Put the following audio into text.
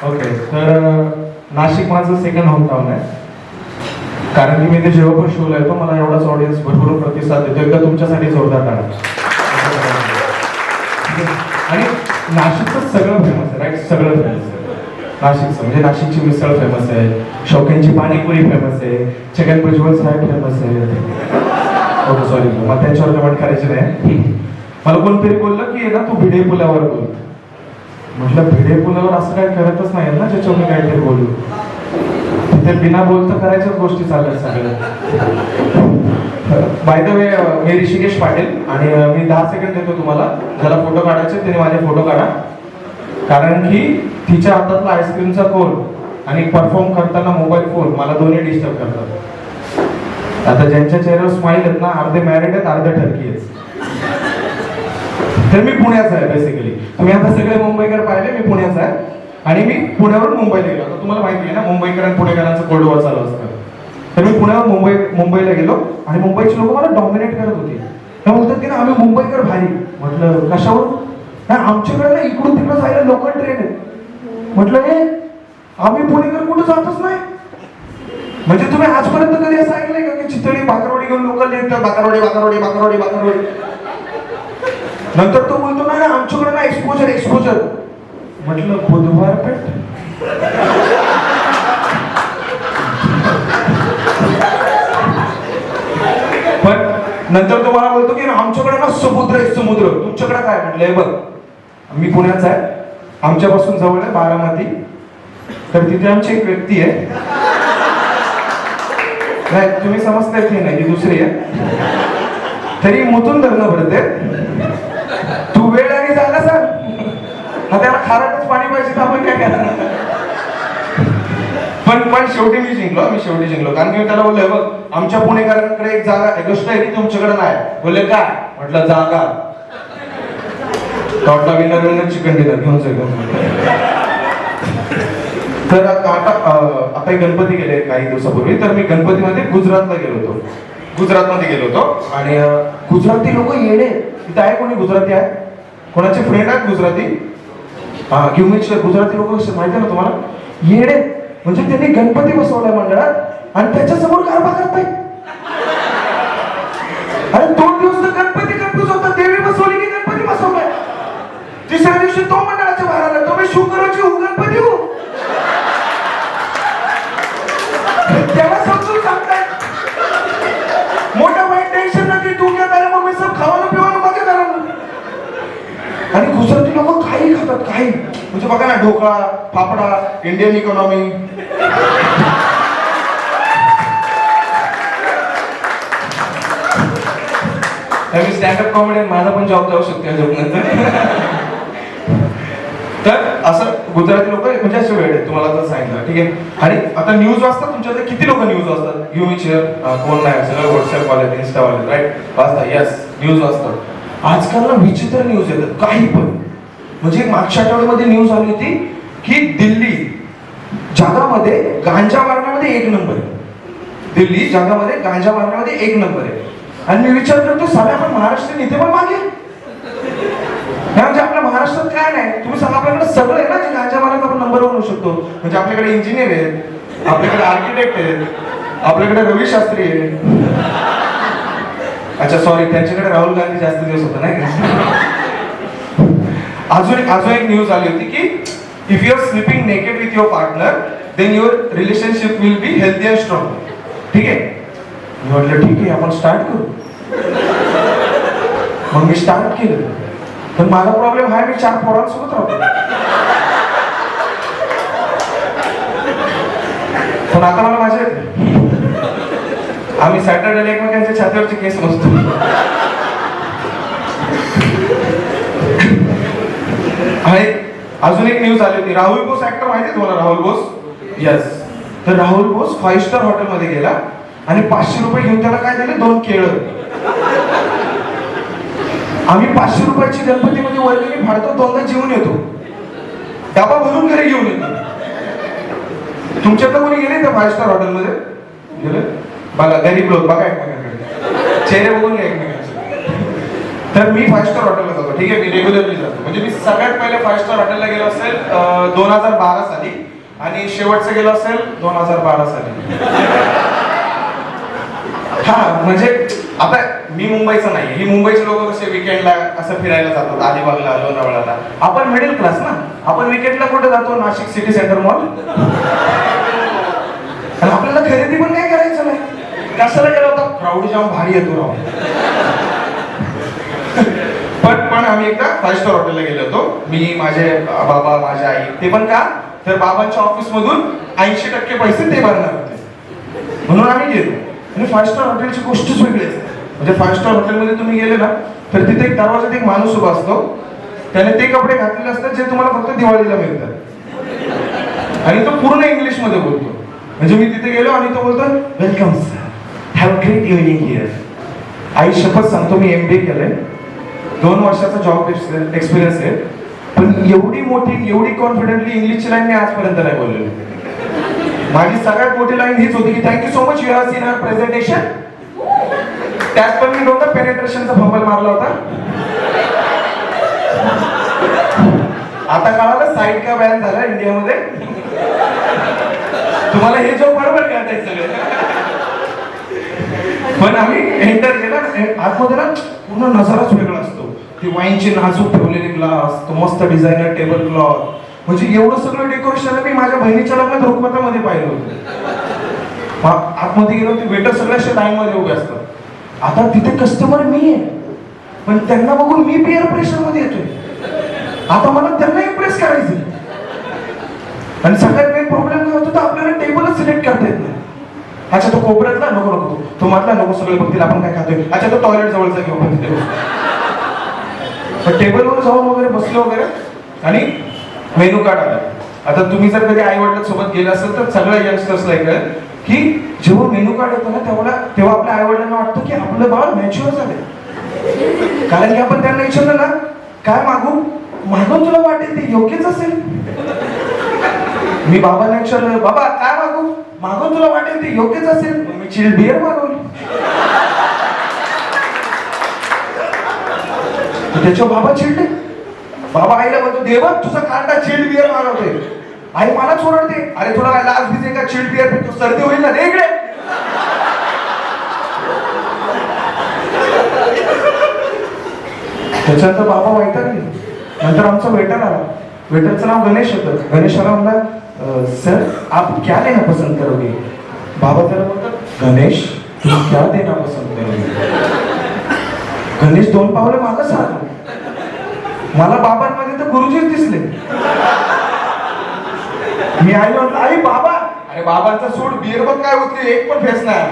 Okay, तर नाशिक माझं second home town आहे. कारण की मी ते जेव्हा पण शोला येतो मला एवढाच ऑडियन्स भरपूर प्रतिसाद देतो. एकदा तुमच्यासाठी जोरदार टाळा. आणि नाशिकचं सगळं फेमस आहे, राईट? सगळं फेमस आहे नाशिकचं. म्हणजे नाशिकची मिसळ फेमस आहे, शौकींची पाणीपुरी फेमस आहे, चिकन भुजबल साहेब फेमस आहे. ओके सॉरी, मग त्यांच्यावर कमेंट करायची नाही. मला कोणतरी बोललं की ना तू भिडे पुलावर बोल. म्हटलं भिडे पुलावर असं काय करतच नाही ना ज्याच्यावर मी काहीतरी बोलू. तिथे बिना बोलता करायच्याच गोष्टी चालल्या सगळ्या. बाय द वे, मी ऋषिकेश पाटील आणि मी 10 सेकंड देतो तुम्हाला. ज्याला फोटो काढायचे त्याने माझे फोटो काढा. कारण की तिच्या हातातला आईस्क्रीमचा कोन आणि परफॉर्म करताना मोबाईल फोन मला दोन्ही डिस्टर्ब करतात. आता ज्यांच्या चेहऱ्यावर स्माईल आहेत ना, अर्धे मॅरिड आहेत, अर्धे ठरकी आहेत. तर मी पुण्याचा आहे बेसिकली. तुम्ही आता सगळे मुंबईकर पाहिले, मी पुण्याचा आहे. आणि मी पुण्यावरून मुंबईला गेलो. आता तुम्हाला माहिती आहे ना मुंबईकर आणि पुणेकरांचं कोल्ड वॉर चालू असतं. तर मी पुण्यावर मुंबईला गेलो आणि मुंबईचे लोक मला डॉमिनेट करत होते. ते बोलतात की ना आम्ही मुंबईकर भारी. म्हटलं कशावर? नाही आमच्याकडे ना इकडून तिकडं जायला लोकल ट्रेन आहे. म्हटलं हे आम्ही पुणेकर कुठं जातच नाही. म्हणजे तुम्ही आजपर्यंत कधी असं ऐकलंय का की चितळी बाकरवाडी घेऊन लोकल येतात? बाकरवाडी बाकरवाडी बाकरवाडी बाकरवाडी. नंतर तो बोलतो ना आमच्याकडे ना एक्सपोजर. म्हटलं बुधवार पेठ. पण नंतर तो मला बोलतो की आमच्याकडे ना समुद्र आहे, समुद्र. तुमच्याकडे काय? म्हटलंय बघ मी पुण्याचा आहे, आमच्यापासून जवळ आहे बारामती. तर तिथे आमची एक व्यक्ती आहे. नाही तुम्ही समजताय की नाही, ती दुसरी आहे. तरी मुतून धरणं भरते. तू वेळ आणि झाला सर, त्याला खाराटच पाणी पाहिजे तर आपण काय करणार? पण शेवटी मी जिंकलो. कारण की मी त्याला बोललोय बघ आमच्या पुणेकरांकडे एक जागा एक गोष्ट आहे ती तुमच्याकडे नाही. बोलले काय? म्हटलं जागा. टॉटला विनर चिकन डिनर घेऊन तर आता गणपती गेले काही दिवसापूर्वी. तर मी गणपतीमध्ये गुजरातमध्ये गेलो होतो. आणि गुजराती लोक येडे. तिथे आहे कोणी गुजराती आहे? कोणाचे फ्रेंड आहेत गुजराती? गुजराती लोक माहिती ना तुम्हाला? येडे. म्हणजे त्यांनी गणपती बसवलाय मंडळात आणि त्याच्यासमोर गरबा करताय. अरे 2 दिवस तर गणपती कन्फ्यूज होता, देवी बसवली की गणपती बसवलाय. तिसऱ्या दिवशी तो मंडळाच्या बाहेर आला. तो मी शुक्रची हूँ गणपती हूँ. त्याला समजून सांगताय मोठा वाईट टेन्शन नक्की तू क्या करे मग मी सब खावानं पिवानं मजा करा. आणि गुजराती लोक काही खातात काही. म्हणजे बघा ना ढोकळा फाफडा इंडियन इकॉनॉमी. मी स्टँडअप कॉमेडियन, माझा पण जॉब जाऊ शकतो या जॉब नंतर. तर असं गुजराती लोक म्हणजे असे वेळ आहेत तुम्हाला तर सांगितलं. ठीक आहे. आणि आता न्यूज वाचतात तुमच्याकडे किती लोक न्यूज वाचतात? Give me chair. कोण नाही? सगळं व्हॉट्सअप वाले इन्स्टा वाले राईट वाचतात. यस न्यूज वाचतात. आजकाल ना विचित्र न्यूज येतात काही पण. म्हणजे मागच्या आठवड्यामध्ये न्यूज आली होती की दिल्ली जगामध्ये गांजा मारण्यामध्ये 1 नंबर आहे. दिल्ली जगामध्ये गांजा मारण्यामध्ये 1 नंबर आहे. आणि मी विचार करतो साले आपण महाराष्ट्रात इथे पण मागे. म्हणजे आपल्या महाराष्ट्रात काय नाही तुम्ही सांगा. आपल्याकडे सगळं आहे ना जे गांजा मारण्यात आपण नंबर 1 होऊ शकतो. म्हणजे आपल्याकडे इंजिनियर आहेत, आपल्याकडे आर्किटेक्ट आहेत, आपल्याकडे रवी शास्त्री आहे. अच्छा सॉरी, त्यांच्याकडे राहुल गांधी जास्त दिवस होता नाही का? अजून एक न्यूज आली होती की if you are sleeping naked with your partner then your relationship will be healthy and strong. ठीक आहे. मी म्हटलं ठीक आहे आपण स्टार्ट करू. मग मी स्टार्ट केलं. पण माझा प्रॉब्लेम आहे मी 4 पोरांसोबत राहतो. पण आता मला मजा येते. आम्ही सॅटर्डेला एकमेकांच्या छातीवरचे केस नसतो. आणि अजून एक न्यूज आली होती. राहुल बोस ऍक्टर माहिती आहे तुम्हाला? राहुल बोस. यस. तर राहुल बोस 5 स्टार हॉटेलमध्ये गेला आणि 500 रुपये घेऊन त्याला काय दिले? 2 केळं. आम्ही 500 रुपयाची गणपतीमध्ये वर्गणी फाडतो, 2दा जेवून येतो, डबा भरून घरी घेऊन येतो. तुमच्याकडे कोणी गेले त्या 5 स्टार हॉटेलमध्ये? गेले बघा गरीब लोक बघा एकमेकांकडे चेहरे बघून घ्या एकमेकांचे. तर मी 5 स्टार हॉटेलला जातो. ठीक आहे. मी रेग्युलरली जातो. म्हणजे मी सगळ्यात पहिले 5 स्टार हॉटेलला गेलो असेल 2012 साली आणि शेवटचं गेलो असेल 2012 साली. हा म्हणजे आता मी मुंबईचा नाही, ही मुंबईचे लोक कसे विकेंडला असं फिरायला जातात, अलिबागला, लोणावळ्याला. आपण मिडल क्लास ना, आपण विकेंडला कुठे जातो? Nashik city centre mall. आणि आपल्याला खरेदी पण काय करायचं नाही, कशाला गेला होता? क्राऊड जाम भारी येतो राव. पण आम्ही एकदा 5 स्टार हॉटेलला गेलो होतो, मी, माझे बाबा, माझी आई. ते पण का तर बाबांच्या ऑफिस मधून 80% पैसे ते भरणार होते, म्हणून आम्ही गेलो. आणि 5 स्टार हॉटेलची गोष्टच वेगळी असते. म्हणजे 5 स्टार हॉटेलमध्ये तुम्ही गेले ना, तर तिथे एक दरवाजात एक माणूस उभा असतो, त्याने ते कपडे घातलेले असतात जे तुम्हाला फक्त दिवाळीला मिळतात, आणि तो पूर्ण इंग्लिश मध्ये बोलतो. म्हणजे मी तिथे गेलो आणि तो बोलतो, welcome sir, have a great evening here. आई शपथ सांगतो, मी MBA केलंय, 2 वर्षाचा जॉब एक्सपिरियन्स आहे, पण एवढी मोठी, एवढी कॉन्फिडेंटली इंग्लिशची लाईन मी आजपर्यंत नाही बोललेलो. माझी सगळ्यात मोठी लाईन हीच होती की thank you so much, you have seen our presentation. त्यात पण मी दोनदा पेनिट्रेशनचा फंबल मारला होता. आता कळालं साईड का बॅन झाला इंडियामध्ये. तुम्हाला हे जो बरोबर कळताय सगळे. पण आम्ही एंटर केला, आतमध्ये ना पूर्ण नजाराच वेगळा असतो. ती वाईनची नाजूक ठेवलेली ग्लास, तो मस्त डिझायनर टेबल क्लॉथ, म्हणजे एवढं सगळं डेकोरेशन मी माझ्या बहिणीच्या लग्नात रुकमतामध्ये पाहिलं होतं. आतमध्ये गेलो, ते वेटर सगळ्या अशा लाईन मध्ये उभे असतात. आता तिथे कस्टमर मी आहे, पण त्यांना बघून मी पिअर प्रेशर मध्ये येतोय. आता मला त्यांना इम्प्रेस करायचं. आणि सगळ्यात मेन प्रॉब्लेम काय होतो, तर आपल्याला टेबलच सिलेक्ट करता येत नाही. अच्छा तो कोपऱ्यातला नको नको, तो मधला नको, सगळे बघतील आपण काय खातोय. अच्छा तो टॉयलेट जवळचा घेऊ पण तिथे. टेबलवर जाऊन वगैरे बसलो वगैरे, आणि मेनू कार्ड आला. आता तुम्ही जर कधी आई वडिलांसोबत गेला असेल तर सगळ्या यंगस्टर्सला ऐकलं की जेव्हा मेनू कार्ड येतो ना, तेव्हा आपल्या आई वडिलांना वाटतं की आपलं बाळ मॅच्युअर झालंय. कारण की आपण त्यांना विचारलं ना, काय मागू, मागून तुला वाटेल ते योग्यच असेल. मी बाबांना विचारलं, बाबा काय मागू, मागून तुला वाटेल ते योग्यच असेल. मग मी चिल्ड बिअर मागवली. त्याच्या बाबा चिडले. बाबा आईला म्हणतो, देवा तुझा कांदा चिल्ड बिअर मागवतोय. आई मलाच ओरडते, अरे तुला काय लाज भीती का, चिल्ड बिअर पितो, सर्दी होईल ना रे इकडे. त्याच्यानंतर बाबा वैतागले. नंतर आमचा वेटर आला. वेटरचं नाव गणेश होतं. गणेशाला म्हणला, सर आप क्या लेना पसंद करोगे. बाबा त्याला बोलतात, गणेश तुम क्या देना पसंद करोगे. गणेश 2 पावले मागच राहतो. मला बाबांमध्ये तर गुरुजीच दिसले. मी आई म्हटलं, आई बाबा. अरे बाबांचा सोड, बिअर बघ काय होते, एक पण फेस नाही.